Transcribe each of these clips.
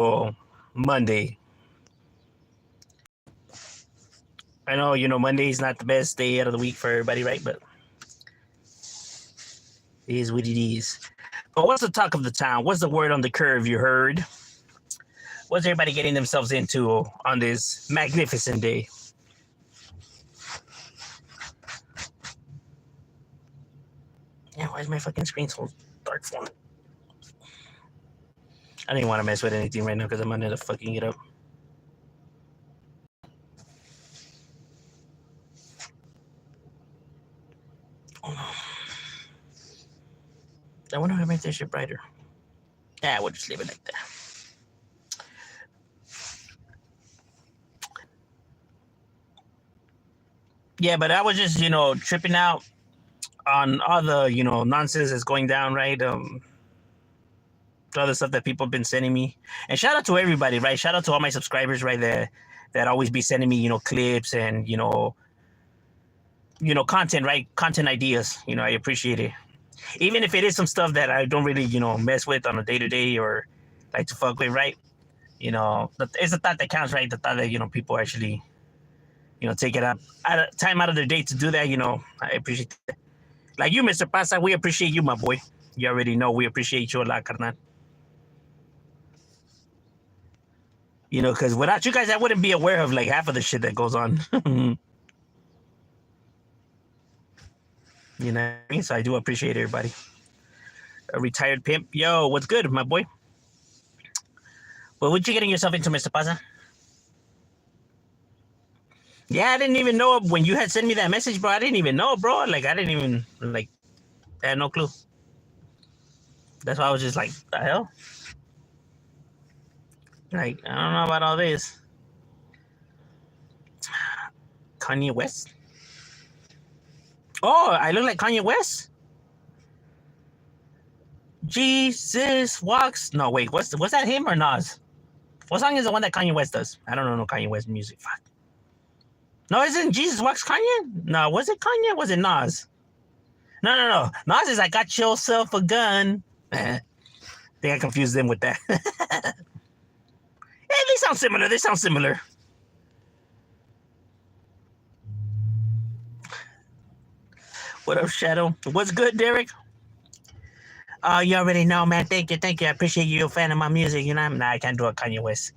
Well, Monday. I know, Monday is not the best day out of the week for everybody, right? But it is what it is. But what's the talk of the town? What's the word on the curve you heard? What's everybody getting themselves into on this magnificent day? Yeah, why is my fucking screen so dark for it? I don't even want to mess with anything right now because I'm gonna end up fucking it up. Oh no. I wonder if I make this shit brighter. Yeah, we'll just leave it like that. Yeah, but I was just, tripping out on all the, nonsense that's going down, right? The other stuff that people have been sending me. And shout out to everybody, right? Shout out to all my subscribers, right, that always be sending me, clips and, content, right? Content ideas. I appreciate it. Even if it is some stuff that I don't really, mess with on a day-to-day or like to fuck with, right? It's the thought that counts, right? The thought that, people actually, take it up time out of their day to do that, I appreciate that. Like you, Mr. Pasa, we appreciate you, my boy. You already know we appreciate you a lot, carnal. Because without you guys, I wouldn't be aware of like half of the shit that goes on. You know what I mean? So I do appreciate everybody. A retired pimp. Yo, what's good, my boy? Well, what you getting yourself into, Mr. Pasa? Yeah, I didn't even know when you had sent me that message, bro. I didn't even know, bro. Like, I didn't even, I had no clue. That's why I was just like, the hell? Like, I don't know about all this. Kanye West? Oh, I look like Kanye West? Jesus walks. No, wait, was that him or Nas? What song is the one that Kanye West does? I don't know no Kanye West music. Fuck. No, isn't Jesus Walks Kanye? No, was it Kanye? Was it Nas? No. Nas is I got yourself a gun. I think I confused them with that. Hey, they sound similar. What up, Shadow? What's good, Derek? You already know, man. Thank you. I appreciate you. You're a fan of my music. I can't do a Kanye West.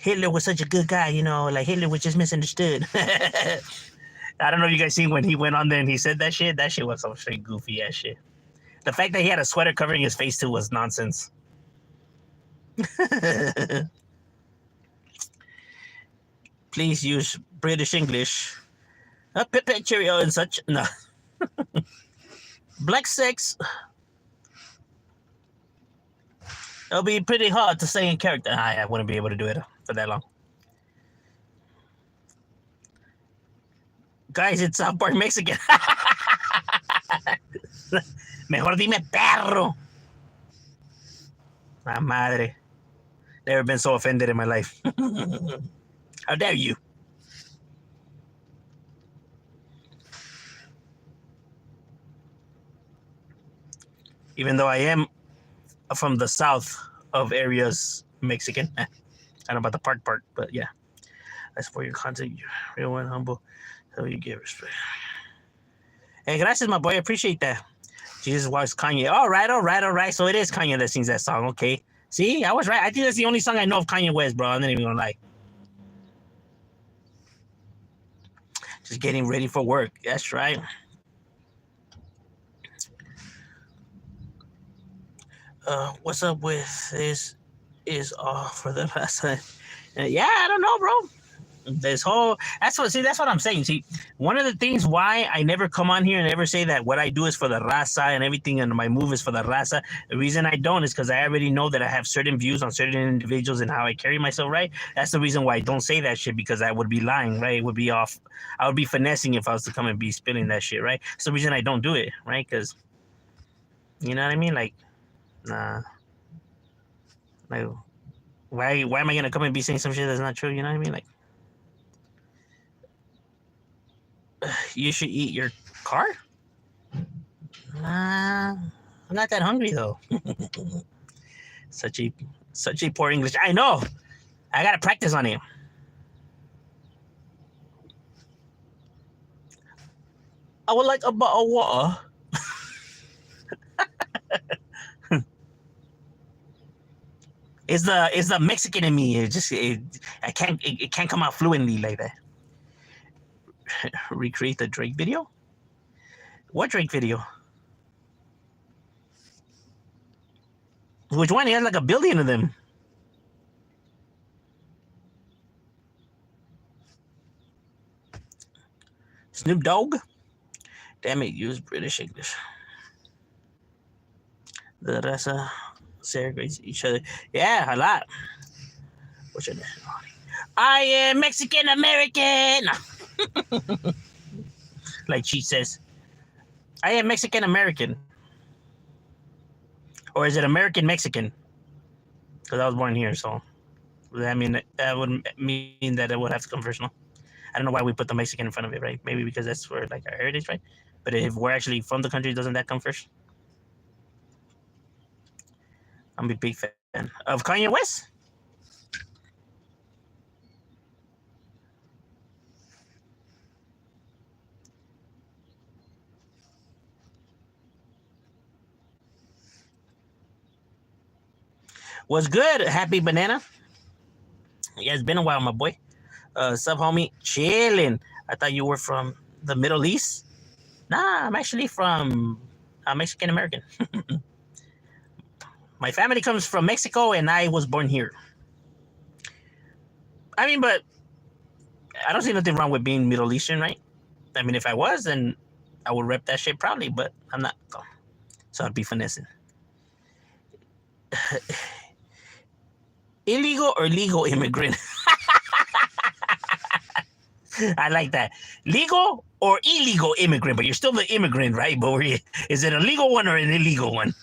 Hitler was such a good guy, like Hitler was just misunderstood. I don't know if you guys seen when he went on there and he said that shit. That shit was some straight goofy ass shit. The fact that he had a sweater covering his face too was nonsense. Please use British English. Pipet Cheerio and such. No. Black sex. It'll be pretty hard to say in character. I wouldn't be able to do it for that long. Guys, it's South Park Mexican. Mejor dime perro. La madre. Never been so offended in my life. How dare you? Even though I am from the south of areas Mexican. I don't know about the park part, but yeah. I support your content. You're real and humble. So you give respect. Hey, gracias, my boy. I appreciate that. Jesus Walks Kanye. All right. So it is Kanye that sings that song. Okay. See, I was right. I think that's the only song I know of Kanye West, bro. I'm not even gonna lie. Just getting ready for work. That's right. What's up with this? Is all for the past. Yeah, I don't know, bro. That's what I'm saying. See, one of the things why I never come on here and ever say that what I do is for the raza and everything and my move is for the raza. The reason I don't is because I already know that I have certain views on certain individuals and how I carry myself, right? That's the reason why I don't say that shit, because I would be lying, right? It would be off. I would be finessing if I was to come and be spilling that shit, right? That's the reason I don't do it, right? Because, you know what I mean? Like, nah. Like, why am I gonna come and be saying some shit that's not true? You know what I mean? Like, you should eat your car? Nah. I'm not that hungry though. such a such a poor English. I know. I gotta practice on it. I would like a bottle of water. It's the Mexican in me. It can't come out fluently like that. Recreate the Drake video. What Drake video? Which one? He has like a billion of them. Snoop Dogg. Damn it, use British English. The raza segregates each other. Yeah, a lot. What's your nationality? I am Mexican American. Like she says, I am Mexican American. Or is it American Mexican? Because I was born here, so I mean that would mean that it would have to come first. No, I don't know why we put the Mexican in front of it, right? Maybe because that's where like our heritage, right? But if we're actually from the country, doesn't that come first? I'm a big fan of Kanye West. What's good? Happy Banana. Yeah, it's been a while, my boy. Sub homie, chilling. I thought you were from the Middle East. Nah, I'm actually from Mexican American. My family comes from Mexico, and I was born here. I mean, but I don't see nothing wrong with being Middle Eastern, right? I mean, if I was, then I would rep that shit proudly, but I'm not. So I'd be finessing. Illegal or legal immigrant? I like that. Legal or illegal immigrant, but you're still the immigrant, right? But is it a legal one or an illegal one?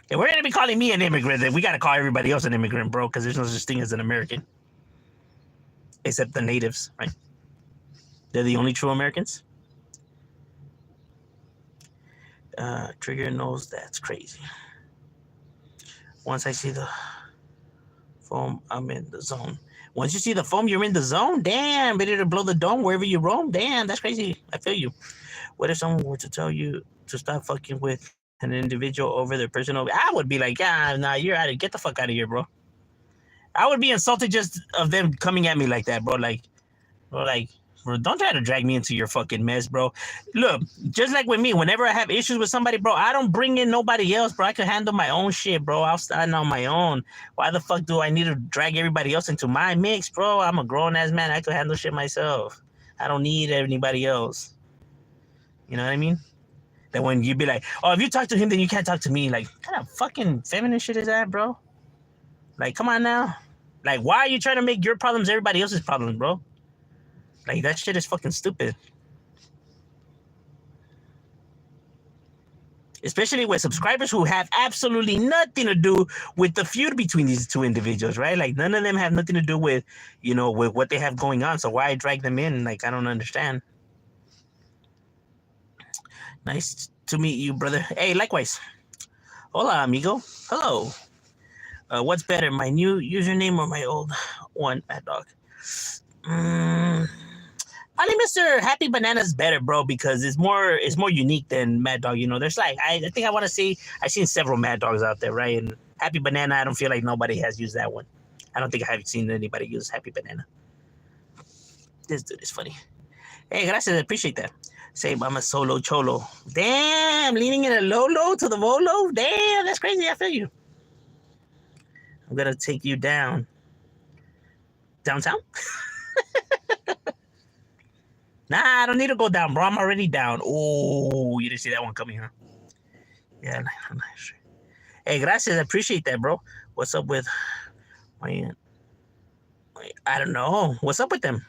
If we're gonna be calling me an immigrant, then we gotta call everybody else an immigrant, bro, because there's no such thing as an American. Except the natives, right? They're the only true Americans. Trigger knows that's crazy. Once I see the foam, I'm in the zone. Once you see the foam, you're in the zone. Damn, ready to blow the dome wherever you roam. Damn, that's crazy. I feel you. What if someone were to tell you to stop fucking with an individual over their personal? I would be like, yeah, nah, you're out of. Get the fuck out of here, bro. I would be insulted just of them coming at me like that, bro. Bro, don't try to drag me into your fucking mess, bro. Look, just like with me, whenever I have issues with somebody, bro, I don't bring in nobody else, bro. I can handle my own shit, bro. I'll stand on my own. Why the fuck do I need to drag everybody else into my mix, bro? I'm a grown-ass man. I can handle shit myself. I don't need anybody else. You know what I mean? That when you be like, oh, if you talk to him, then you can't talk to me. Like, what kind of fucking feminine shit is that, bro? Like, come on now. Like, why are you trying to make your problems everybody else's problems, bro? Like, that shit is fucking stupid. Especially with subscribers who have absolutely nothing to do with the feud between these two individuals, right? Like, none of them have nothing to do with, with what they have going on. So why drag them in? Like, I don't understand. Nice to meet you, brother. Hey, likewise. Hola, amigo. Hello. What's better, my new username or my old one, Mad Dog? Probably Mr. Happy Banana's better, bro, because it's more unique than Mad Dog. There's like I think I want to say I've seen several Mad Dogs out there, right? And Happy Banana, I don't feel like nobody has used that one. I don't think I have seen anybody use Happy Banana. This dude is funny. Hey, gracias, I appreciate that. Say I'm a solo cholo. Damn, leaning in a Lolo to the Volo. Damn, that's crazy. I feel you. I'm gonna take you down. Downtown? Nah, I don't need to go down, bro. I'm already down. Oh, you didn't see that one coming, huh? Yeah, I'm not sure. Hey, gracias. I appreciate that, bro. What's up with my... I don't know. What's up with them?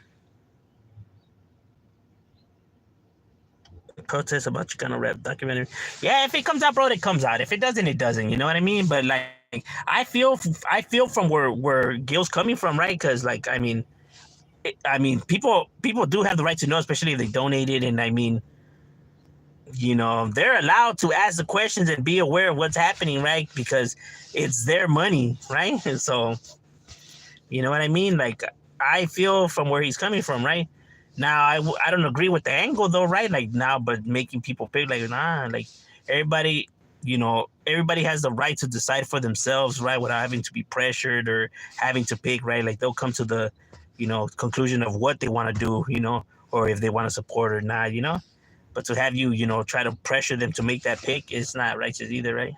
Protest about Chicano rap documentary. Yeah, if it comes out, bro, it comes out. If it doesn't, it doesn't. You know what I mean? But like, I feel from where Gil's coming from, right? Because like, I mean, I mean, people do have the right to know, especially if they donated. And I mean, they're allowed to ask the questions and be aware of what's happening, right? Because it's their money, right? And so, you know what I mean? Like, I feel from where he's coming from, right? Now, I don't agree with the angle, though, right? Like, now, but making people pay, like, nah, like, everybody, everybody has the right to decide for themselves, right? Without having to be pressured or having to pick, right? Like, they'll come to the, conclusion of what they want to do, or if they want to support or not, But to have you, try to pressure them to make that pick is not righteous either, right?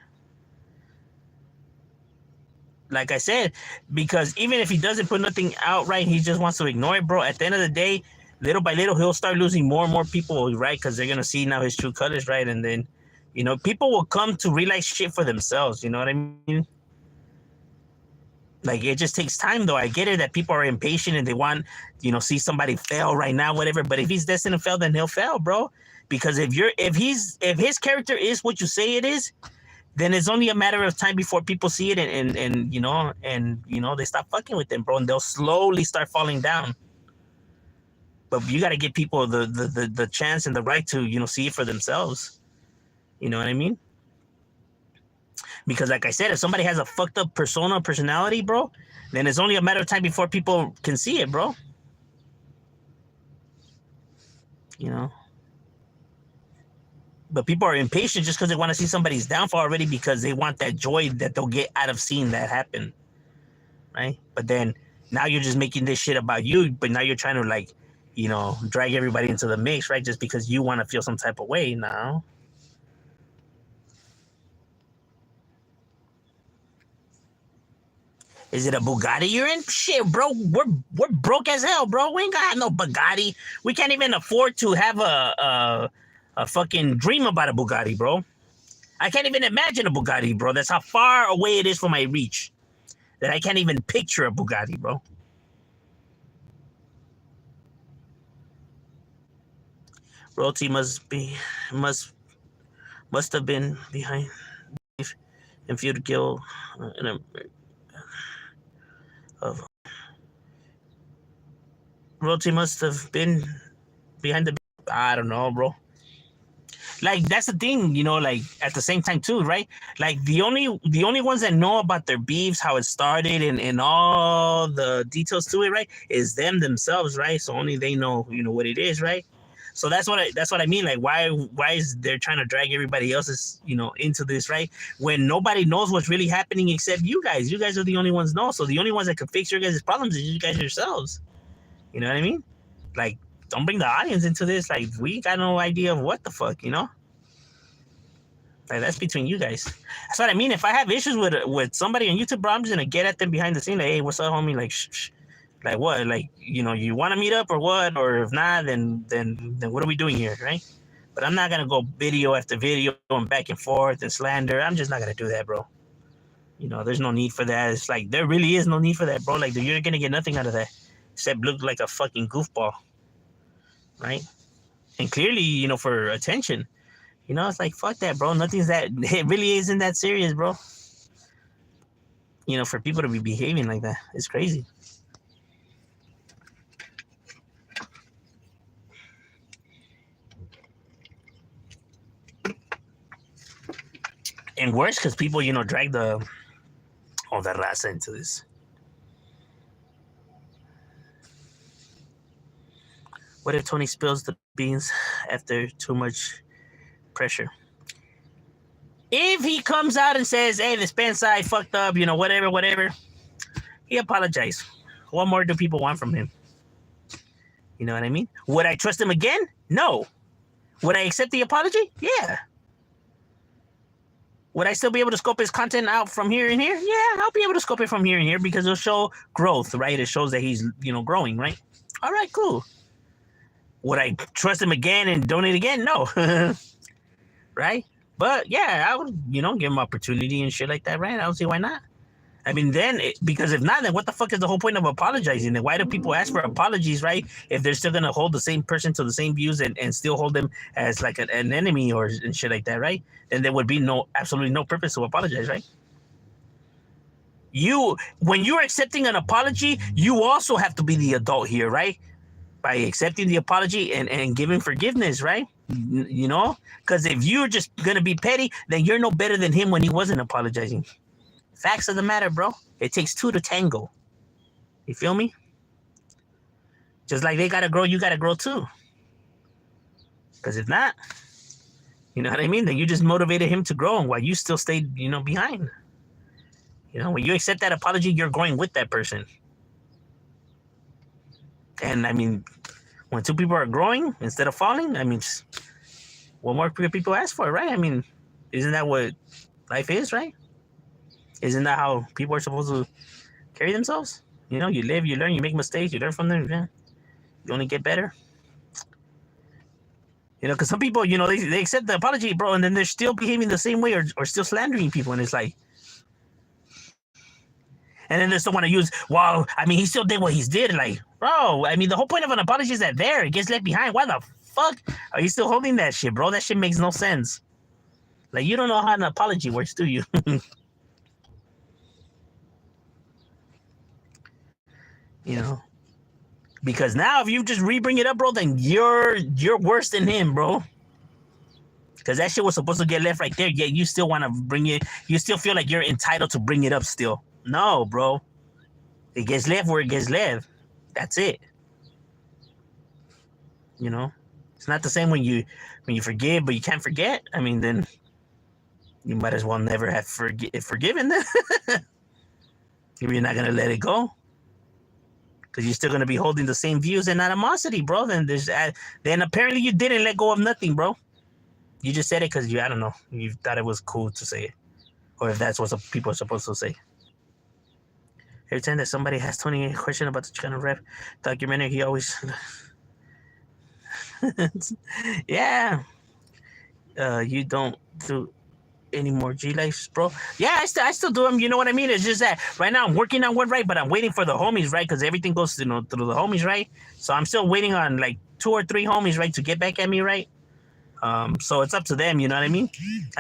Like I said, because even if he doesn't put nothing out, right, he just wants to ignore it, bro. At the end of the day, little by little, he'll start losing more and more people, right? Because they're going to see now his true colors, right? And then, people will come to realize shit for themselves. You know what I mean? Like, it just takes time, though. I get it that people are impatient and they want, see somebody fail right now, whatever. But if he's destined to fail, then he'll fail, bro. Because if his character is what you say it is, then it's only a matter of time before people see it and they stop fucking with them, bro, and they'll slowly start falling down. But you got to give people the chance and the right to see it for themselves. You know what I mean? Because like I said, if somebody has a fucked up personality, bro, then it's only a matter of time before people can see it, bro. But people are impatient just because they want to see somebody's downfall already, because they want that joy that they'll get out of seeing that happen, right? But then now you're just making this shit about you, but now you're trying to, like, drag everybody into the mix, right? Just because you want to feel some type of way now. Is it a Bugatti you're in? Shit, bro, we're broke as hell, bro. We ain't got no Bugatti. We can't even afford to have a fucking dream about a Bugatti, bro. I can't even imagine a Bugatti, bro. That's how far away it is from my reach, that I can't even picture a Bugatti, bro. Royalty must have been behind and feud guild of Royalty must have been behind the. I don't know, bro. Like, that's the thing, like, at the same time too, right? Like, the only ones that know about their beefs, how it started, and all the details to it, right, is them themselves, right? So only they know, what it is, right? So that's what I mean. Like, why is they're trying to drag everybody else's, into this, right? When nobody knows what's really happening except you guys. You guys are the only ones know. So the only ones that can fix your guys' problems is you guys yourselves. You know what I mean? Like, don't bring the audience into this. Like, we got no idea of what the fuck, Like, that's between you guys. That's what I mean. If I have issues with somebody on YouTube, bro, I'm just gonna get at them behind the scene. Like, hey, what's up, homie? Like, shh. Like, what? Like, you want to meet up or what? Or if not, then what are we doing here, right? But I'm not gonna go video after video and back and forth and slander. I'm just not gonna do that, bro. There's no need for that. It's like, there really is no need for that, bro. Like, you're gonna get nothing out of that except look like a fucking goofball, right? And clearly, for attention. It's like, fuck that, bro. It really isn't that serious, bro. For people to be behaving like that, it's crazy. And worse, because people, drag the raza into this. What if Tony spills the beans after too much pressure? If he comes out and says, hey, the Spence side fucked up, whatever, he apologized. What more do people want from him? You know what I mean? Would I trust him again? No. Would I accept the apology? Yeah. Would I still be able to scope his content out from here and here? Yeah, I'll be able to scope it from here and here, because it'll show growth, right? It shows that he's, growing, right? All right, cool. Would I trust him again and donate again? No. Right? But yeah, I would, give him opportunity and shit like that, right? I don't see why not. I mean, because if not, then what the fuck is the whole point of apologizing? Then why do people ask for apologies, right? If they're still gonna hold the same person to the same views and still hold them as like an enemy and shit like that, right? Then there would be absolutely no purpose to apologize, right? when you're accepting an apology, you also have to be the adult here, right? By accepting the apology and giving forgiveness, right? You know, because if you're just gonna be petty, then you're no better than him when he wasn't apologizing. Facts of the matter, bro. It takes two to tango. You feel me? Just like they gotta grow, you gotta grow too. Because if not, you know what I mean? Then you just motivated him to grow, and while you still stayed, behind. When you accept that apology, you're growing with that person. And I mean, when two people are growing instead of falling, I mean, what more people ask for, right? I mean, isn't that what life is, right? Isn't that how people are supposed to carry themselves? You live, you learn, you make mistakes, you learn from them, yeah. You only get better. Because some people, they accept the apology, bro, and then they're still behaving the same way or still slandering people, and it's like, and then they still want to use, well, I mean, he still did what he did. Like, bro, I mean, the whole point of an apology is that it gets left behind. Why the fuck are you still holding that shit, bro? That shit makes no sense. Like, you don't know how an apology works, do you? Because now if you just re-bring it up, bro, then you're worse than him, bro. Because that shit was supposed to get left right there, yet you still want to bring it. You still feel like you're entitled to bring it up still. No, bro. It gets left where it gets left. That's it. It's not the same when you forgive, but you can't forget. I mean, then you might as well never have forgiven them. If you're not gonna let it go, because you're still gonna be holding the same views and animosity, bro. Then apparently you didn't let go of nothing, bro. You just said it because I don't know, you thought it was cool to say it, or if that's what some people are supposed to say. Every time that somebody has Tony a question about the Chicano Rap documentary, he always, yeah. You don't do any more G Lives, bro? Yeah, I still do them. You know what I mean? It's just that right now I'm working on one, right? But I'm waiting for the homies, right? Because everything goes, through the homies, right? So I'm still waiting on like 2 or 3 homies, right, to get back at me, right? So it's up to them. You know what I mean?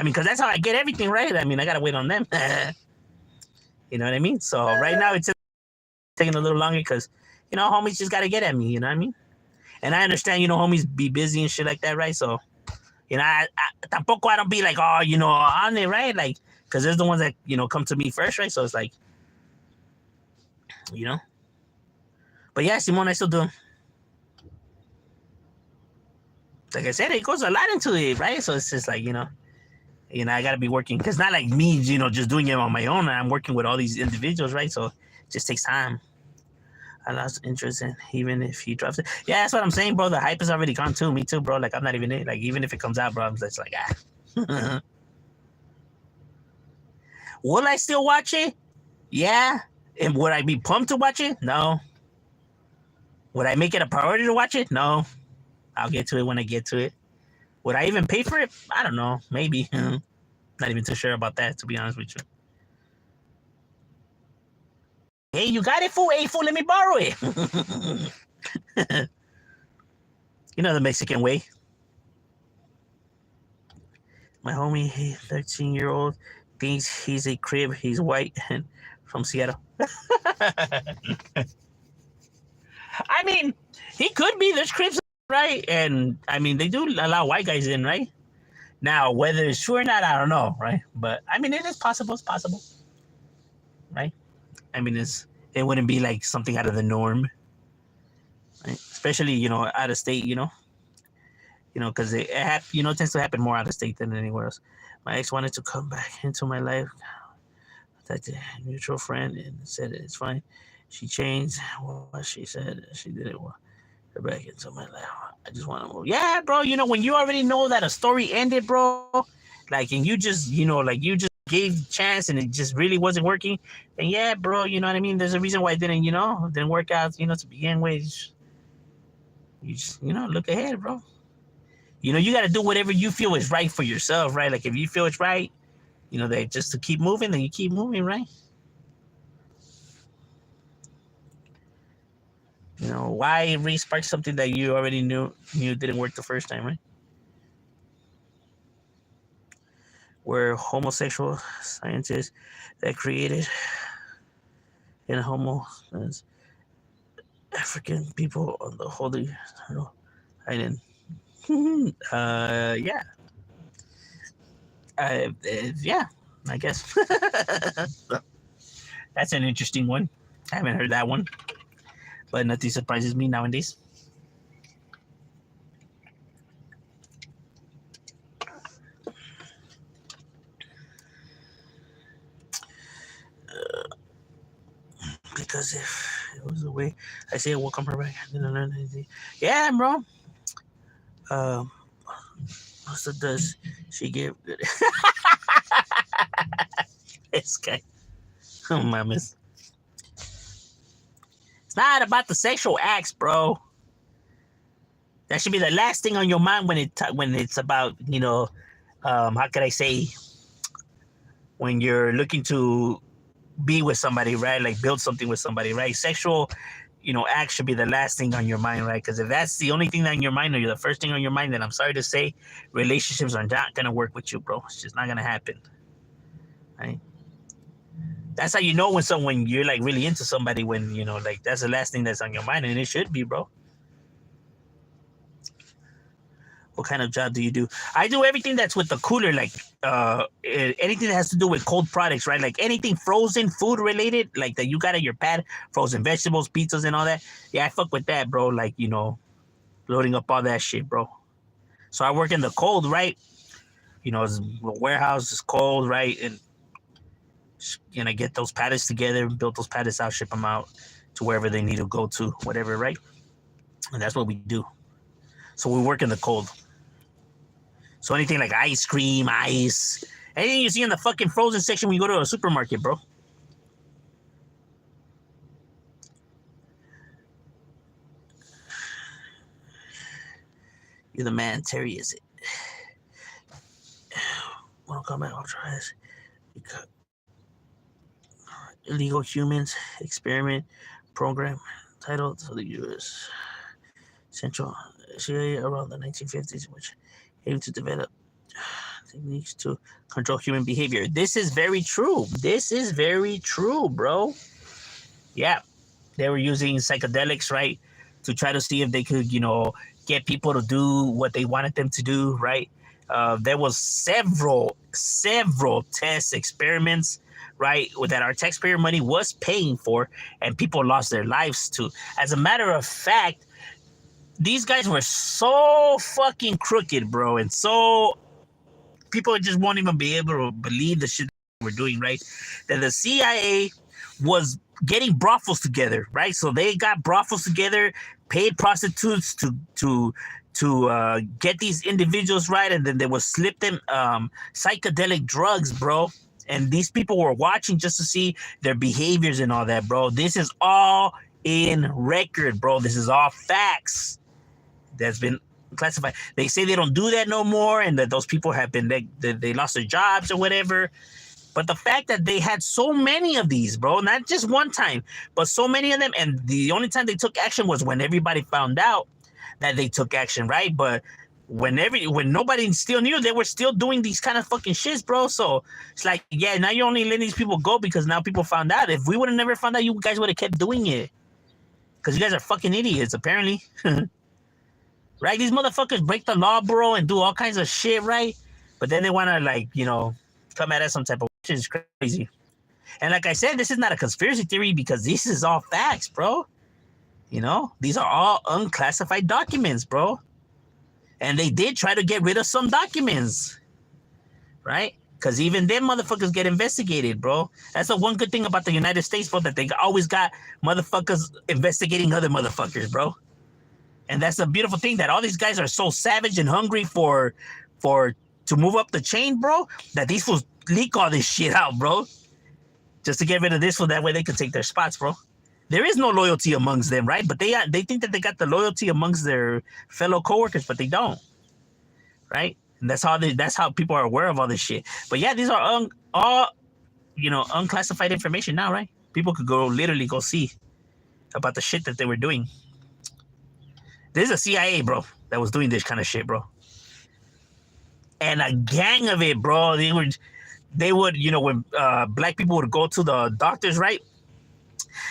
Because that's how I get everything, right? I mean, I gotta wait on them. You know what I mean? So right now it's taking a little longer because homies just gotta get at me. You know what I mean? And I understand, homies be busy and shit like that, right? So. I tampoco I don't be like, on it, right? Like, because there's the ones that, come to me first, right? So it's like, But yeah, Simone, I still do. Like I said, it goes a lot into it, right? So it's just like, I got to be working. Because not like me, just doing it on my own. I'm working with all these individuals, right? So it just takes time. I lost interest in even if he drops it. Yeah, that's what I'm saying, bro. The hype is already gone too. Me too, bro. Like I'm not even it. Like even if it comes out, bro, I'm just like Will I still watch it? Yeah. And would I be pumped to watch it? No. Would I make it a priority to watch it? No. I'll get to it when I get to it. Would I even pay for it? I don't know. Maybe. Not even too sure about that, to be honest with you. Hey, you got it, fool? Hey, fool, let me borrow it. The Mexican way. My homie, 13-year-old, thinks he's a crib. He's white and from Seattle. I mean, he could be. There's cribs, right? And, I mean, they do allow white guys in, right? Now, whether it's true or not, I don't know, right? But, I mean, it is possible. It's possible. Right? I mean, it wouldn't be like something out of the norm, right? Especially out of state, because it tends to happen more out of state than anywhere else. My ex wanted to come back into my life. That's a mutual friend and said it's fine. She changed what she said. She didn't want her back into my life. I just want to move. Yeah, bro. When you already know that a story ended, bro, like, and you just you just gave chance and it just really wasn't working, then yeah, bro, you know what I mean? There's a reason why it didn't work out, to begin with. You just, look ahead, bro. You got to do whatever you feel is right for yourself, right? Like if you feel it's right, that just to keep moving, then you keep moving, right? Why re-spark something that you already knew didn't work the first time, right? We're homosexual scientists that created and homo as African people on the Holy Island. Yeah. Yeah, I guess. That's an interesting one. I haven't heard that one, but nothing surprises me nowadays. Because if it was the way I say, welcome her back. I didn't learn anything. Yeah, bro. Also, does she give good? This guy. Oh, mamas. It's not about the sexual acts, bro. That should be the last thing on your mind when it's about, how could I say, when you're looking to be with somebody, right? Like build something with somebody, right? Sexual, acts should be the last thing on your mind, right? Because if that's the only thing on your mind, or you're the first thing on your mind, then I'm sorry to say, relationships are not gonna work with you, bro. It's just not gonna happen, right? That's how you know when you're like really into somebody, when like that's the last thing that's on your mind, and it should be, bro. What kind of job do you do? I do everything that's with the cooler, like anything that has to do with cold products, right? Like anything frozen food related, like that you got at your pad, frozen vegetables, pizzas, and all that. Yeah, I fuck with that, bro. Like, loading up all that shit, bro. So I work in the cold, right? The warehouse is cold, right? And I get those pallets together, build those pallets out, ship them out to wherever they need to go to, whatever, right? And that's what we do. So we work in the cold. So anything like ice cream, ice, anything you see in the fucking frozen section when you go to a supermarket, bro. You're the man, Terry, is it? Mortal Kombat Ultra has illegal humans experiment program titled to the U.S. Central CIA around the 1950s, which aimed to develop techniques to control human behavior. This is very true. This is very true, bro. Yeah, they were using psychedelics, right, to try to see if they could, get people to do what they wanted them to do, right? There was several test experiments, right, that our taxpayer money was paying for, and people lost their lives to. As a matter of fact, these guys were so fucking crooked, bro, and so people just won't even be able to believe the shit we're doing, right? That the CIA was getting brothels together, right? So they got brothels together, paid prostitutes to get these individuals, right? And then they would slip them psychedelic drugs, bro. And these people were watching just to see their behaviors and all that, bro. This is all in record, bro. This is all facts that's been classified. They say they don't do that no more, and that those people have been they lost their jobs or whatever. But the fact that they had so many of these, bro, not just one time, but so many of them, and the only time they took action was when everybody found out that they took action, right? But when nobody still knew, they were still doing these kind of fucking shits, bro. So it's like, yeah, now you're only letting these people go because now people found out. If we would have never found out, you guys would have kept doing it. Because you guys are fucking idiots, apparently. Right? These motherfuckers break the law, bro, and do all kinds of shit, right? But then they want to, like, come at us some type of shit. Is crazy. And like I said, this is not a conspiracy theory because this is all facts, bro. These are all unclassified documents, bro. And they did try to get rid of some documents, right? Because even them motherfuckers get investigated, bro. That's the one good thing about the United States, bro, that they always got motherfuckers investigating other motherfuckers, bro. And that's the beautiful thing, that all these guys are so savage and hungry to move up the chain, bro, that these fools leak all this shit out, bro. Just to get rid of this fool, that way they can take their spots, bro. There is no loyalty amongst them, right? But they think that they got the loyalty amongst their fellow coworkers, but they don't, right? And that's how people are aware of all this shit. But yeah, these are all unclassified information now, right? People could literally go see about the shit that they were doing. There's a CIA, bro, that was doing this kind of shit, bro. And a gang of it, bro. They would, when black people would go to the doctors, right?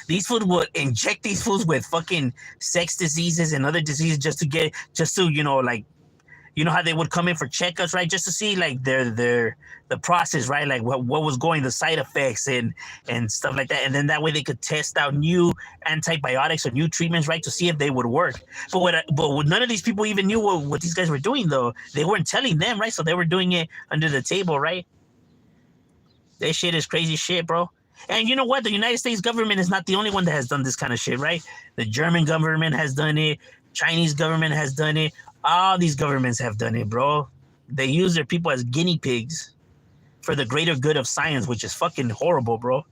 These fools would inject these fools with fucking sex diseases and other diseases just to like how they would come in for checkups, right? Just to see like their the process, right? Like what was going, the side effects and stuff like that. And then that way they could test out new antibiotics or new treatments, right? To see if they would work. But none of these people even knew what these guys were doing though. They weren't telling them, right? So they were doing it under the table, right? That shit is crazy shit, bro. And you know what? The United States government is not the only one that has done this kind of shit, right? The German government has done it. Chinese government has done it. All these governments have done it, bro. They use their people as guinea pigs for the greater good of science, which is fucking horrible, bro.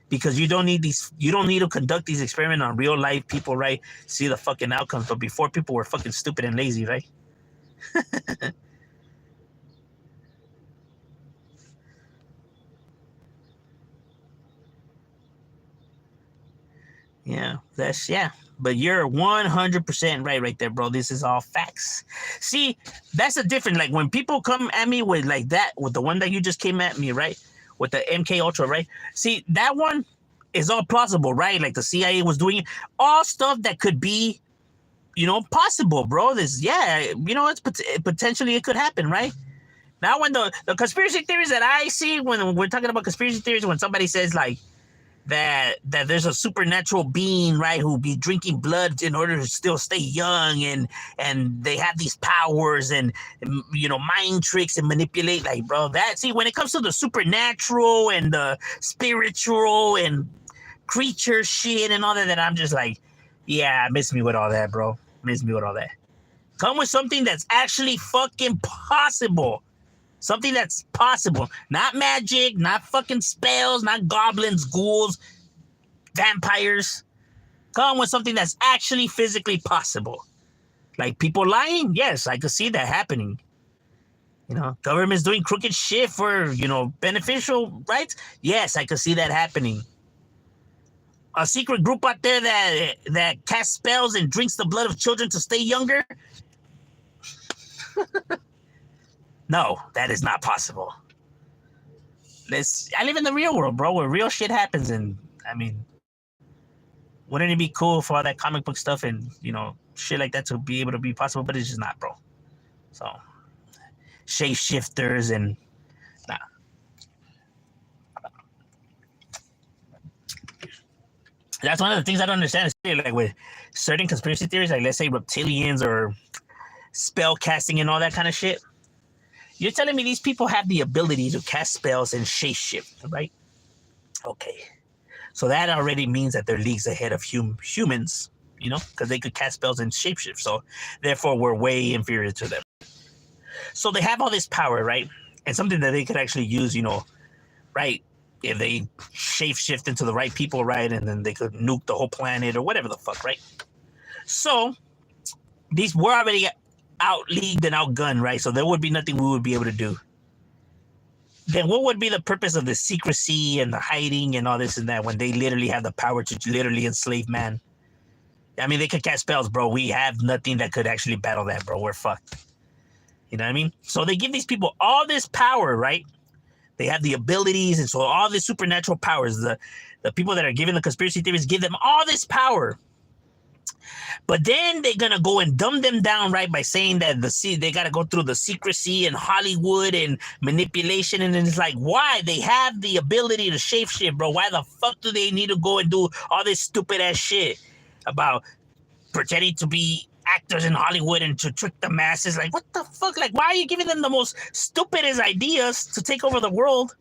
Because you don't need to conduct these experiments on real life people, right? See the fucking outcomes. But before, people were fucking stupid and lazy, right? Yeah. But you're 100% right there, bro. This is all facts. See, that's a different, like when people come at me with like that, with the one that you just came at me, right? With the MK Ultra, right? See, that one is all plausible, right? Like the CIA was doing it. All stuff that could be, possible, bro. It's potentially it could happen, right? Now, when the conspiracy theories that I see when we're talking about conspiracy theories, when somebody says like, that there's a supernatural being, right, who be drinking blood in order to still stay young, and they have these powers and mind tricks and manipulate, like, bro, when it comes to the supernatural and the spiritual and creature shit and all that I'm just like, yeah, miss me with all that, bro. Miss me with all that. Come with something that's actually fucking possible. Something that's possible. Not magic, not fucking spells, not goblins, ghouls, vampires. Come with something that's actually physically possible. Like people lying? Yes, I could see that happening. Government's doing crooked shit for, beneficial rights? Yes, I could see that happening. A secret group out there that casts spells and drinks the blood of children to stay younger? No, that is not possible. I live in the real world, bro, where real shit happens. And I mean, wouldn't it be cool for all that comic book stuff and, shit like that to be able to be possible? But it's just not, bro. So, shapeshifters and nah. That's one of the things I don't understand. Like with certain conspiracy theories, like let's say reptilians or spell casting and all that kind of shit. You're telling me these people have the ability to cast spells and shapeshift, right? Okay. So that already means that they're leagues ahead of humans, because they could cast spells and shapeshift. So therefore, we're way inferior to them. So they have all this power, right? And something that they could actually use, right? If they shapeshift into the right people, right? And then they could nuke the whole planet or whatever the fuck, right? So we're already out-leagued and outgunned, right? So there would be nothing we would be able to do. Then what would be the purpose of the secrecy and the hiding and all this and that when they literally have the power to literally enslave man? I mean, they could cast spells, bro. We have nothing that could actually battle that, bro. We're fucked. You know what I mean? So they give these people all this power, right? They have the abilities, and so all these supernatural powers, the people that are giving the conspiracy theories give them all this power. But then they're gonna go and dumb them down, right, by saying that they gotta go through the secrecy and Hollywood and manipulation, and then it's like, why? They have the ability to shapeshift, bro. Why the fuck do they need to go and do all this stupid ass shit about pretending to be actors in Hollywood and to trick the masses? Like, what the fuck? Like, why are you giving them the most stupidest ideas to take over the world,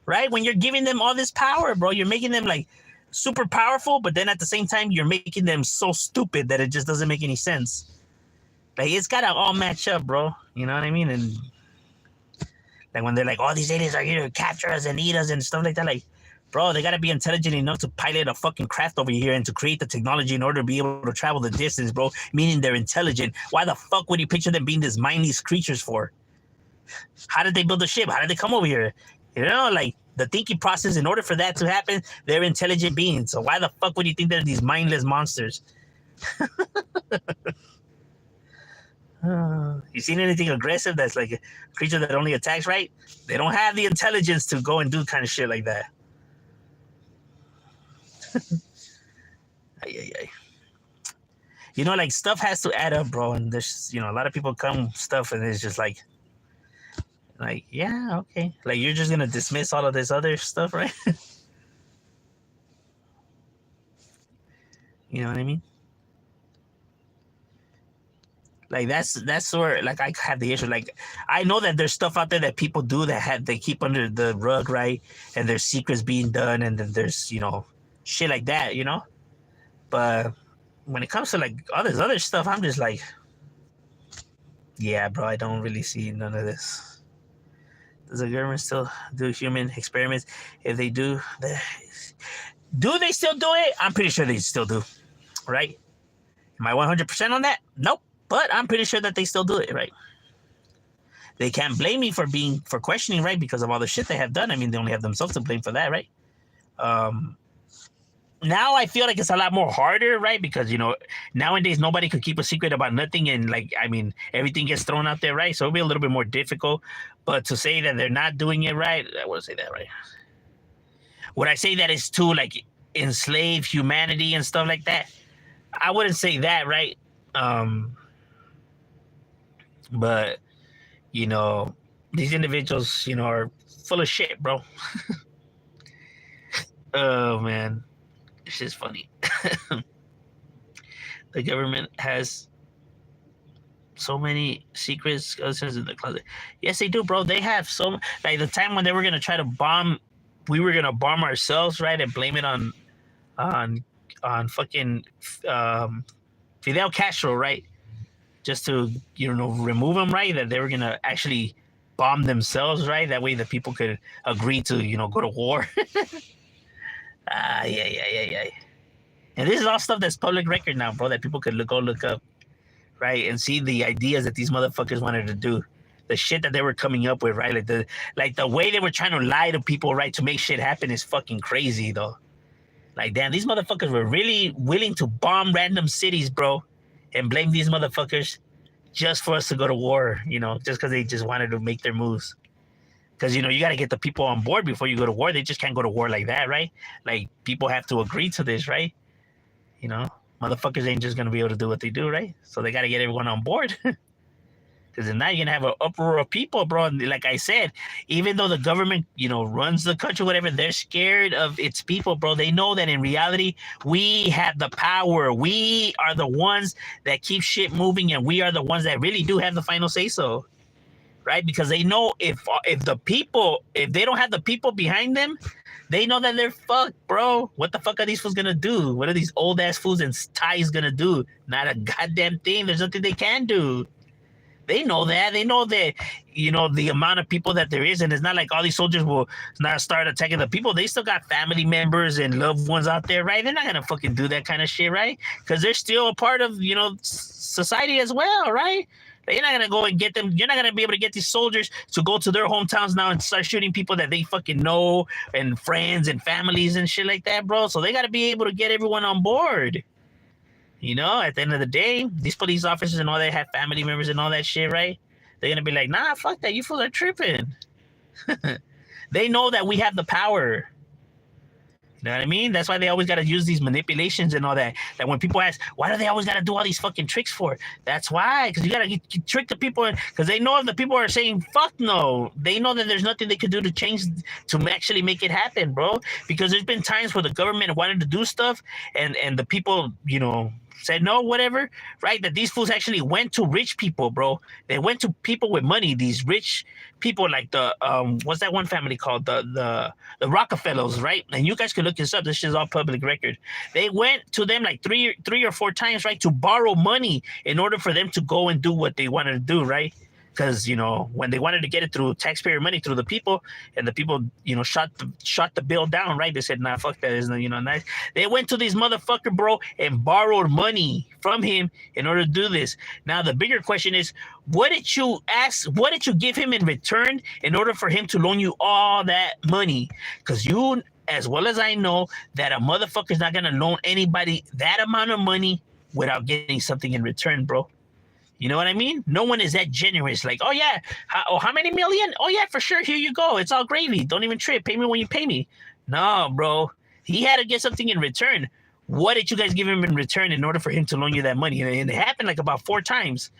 right? When you're giving them all this power, bro, you're making them like super powerful, but then at the same time, you're making them so stupid that it just doesn't make any sense. Like, it's gotta all match up, bro. You know what I mean? And like when they're like, oh, these aliens are here to capture us and eat us and stuff like that, like, bro, they gotta be intelligent enough to pilot a fucking craft over here and to create the technology in order to be able to travel the distance, bro. Meaning they're intelligent. Why the fuck would you picture them being these mindless creatures for? How did they build the ship? How did they come over here? Like, the thinking process, in order for that to happen, they're intelligent beings. So why the fuck would you think they're these mindless monsters? You seen anything aggressive that's like a creature that only attacks, right? They don't have the intelligence to go and do kind of shit like that. Ay, ay, ay. You know, like stuff has to add up, bro. And there's, a lot of people come stuff, and it's just like, yeah, okay. Like you're just gonna dismiss all of this other stuff, right? You know what I mean? Like that's where like I have the issue. Like I know that there's stuff out there that people do that they keep under the rug, right? And there's secrets being done, and then there's shit like that. But when it comes to like all this other stuff, I'm just like, yeah, bro, I don't really see none of this. Does the government still do human experiments? If they do, do they still do it? I'm pretty sure they still do, right? Am I 100% on that? Nope. But I'm pretty sure that they still do it, right? They can't blame me for questioning, right? Because of all the shit they have done. I mean, they only have themselves to blame for that, right? Now I feel like it's a lot more harder, right? Because nowadays nobody could keep a secret about nothing, and like I mean, everything gets thrown out there, right? So it'll be a little bit more difficult. But to say that they're not doing it right, I wouldn't say that, right? Would I say that it's to like enslave humanity and stuff like that? I wouldn't say that, right? But these individuals, are full of shit, bro. Oh man, it's just funny. The government has so many secret skeletons in the closet. Yes, they do, bro. They have like the time when they were gonna try to bomb, we were gonna bomb ourselves, right, and blame it on fucking Fidel Castro, right? Just to remove them, right? That they were gonna actually bomb themselves, right? That way the people could agree to go to war. Yeah. And this is all stuff that's public record now, bro. That people could look up, right, and see the ideas that these motherfuckers wanted to do, the shit that they were coming up with, right? Like the way they were trying to lie to people, right, to make shit happen is fucking crazy, though. Like, damn, these motherfuckers were really willing to bomb random cities, bro, and blame these motherfuckers just for us to go to war, just because they just wanted to make their moves. Because, you got to get the people on board before you go to war. They just can't go to war like that, right? Like, people have to agree to this, right? Motherfuckers ain't just going to be able to do what they do, right? So they got to get everyone on board. Because now you're going to have an uproar of people, bro. And like I said, even though the government, runs the country, whatever, they're scared of its people, bro. They know that in reality, we have the power. We are the ones that keep shit moving, and we are the ones that really do have the final say-so, right? Because they know if they don't have the people behind them, they know that they're fucked, bro. What the fuck are these fools going to do? What are these old-ass fools in ties going to do? Not a goddamn thing. There's nothing they can do. They know that. They know that, the amount of people that there is. And it's not like all these soldiers will not start attacking the people. They still got family members and loved ones out there, right? They're not going to fucking do that kind of shit, right? Because they're still a part of, society as well, right? You're not going to go and get them. You're not going to be able to get these soldiers to go to their hometowns now and start shooting people that they fucking know and friends and families and shit like that, bro. So they got to be able to get everyone on board. At the end of the day, these police officers and all that have family members and all that shit, right? They're going to be like, nah, fuck that. You fools are tripping. They know that we have the power. You know what I mean? That's why they always got to use these manipulations and all that. That when people ask, why do they always got to do all these fucking tricks for? That's why. Because you got to trick the people. Because they know if the people are saying, fuck no. They know that there's nothing they could do to actually make it happen, bro. Because there's been times where the government wanted to do stuff and the people, said no, whatever, right? That these fools actually went to rich people, bro. They went to people with money, these rich people like the, what's that one family called? The Rockefellers, right? And you guys can look this up. This is all public record. They went to them like three or four times, right? To borrow money in order for them to go and do what they wanted to do, right? Because, when they wanted to get it through taxpayer money through the people, and the people, shot the bill down, right? They said, nah, fuck that. Isn't nice. They went to this motherfucker, bro, and borrowed money from him in order to do this. Now, the bigger question is, what did you give him in return in order for him to loan you all that money? Because you, as well as I know, that a motherfucker's not going to loan anybody that amount of money without getting something in return, bro. You know what I mean? No one is that generous. Like, oh, yeah. How many million? Oh, yeah, for sure. Here you go. It's all gravy. Don't even trip. Pay me when you pay me. No, bro. He had to get something in return. What did you guys give him in return in order for him to loan you that money? And it happened like about 4 times.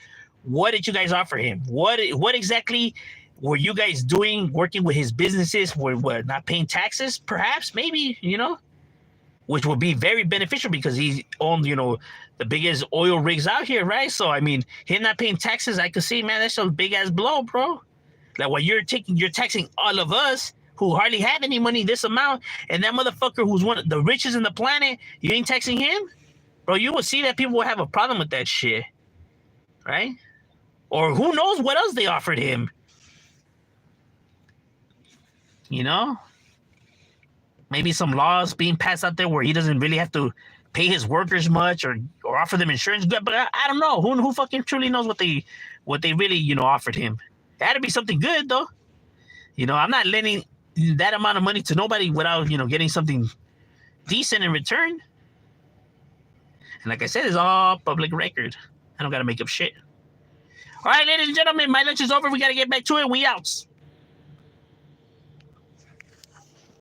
What did you guys offer him? What exactly were you guys doing, working with his businesses? Were not paying taxes, perhaps, maybe, which would be very beneficial because he owned, the biggest oil rigs out here, right? So, I mean, him not paying taxes, I could see, man, that's a big-ass blow, bro. Like, what you're taxing all of us who hardly have any money, this amount, and that motherfucker who's one of the richest in the planet, you ain't taxing him? Bro, you will see that people will have a problem with that shit, right? Or who knows what else they offered him. Maybe some laws being passed out there where he doesn't really have to pay his workers much or offer them insurance. But I don't know. Who fucking truly knows what they really, offered him? It had to be something good, though. I'm not lending that amount of money to nobody without, getting something decent in return. And like I said, it's all public record. I don't got to make up shit. All right, ladies and gentlemen, my lunch is over. We got to get back to it. We out.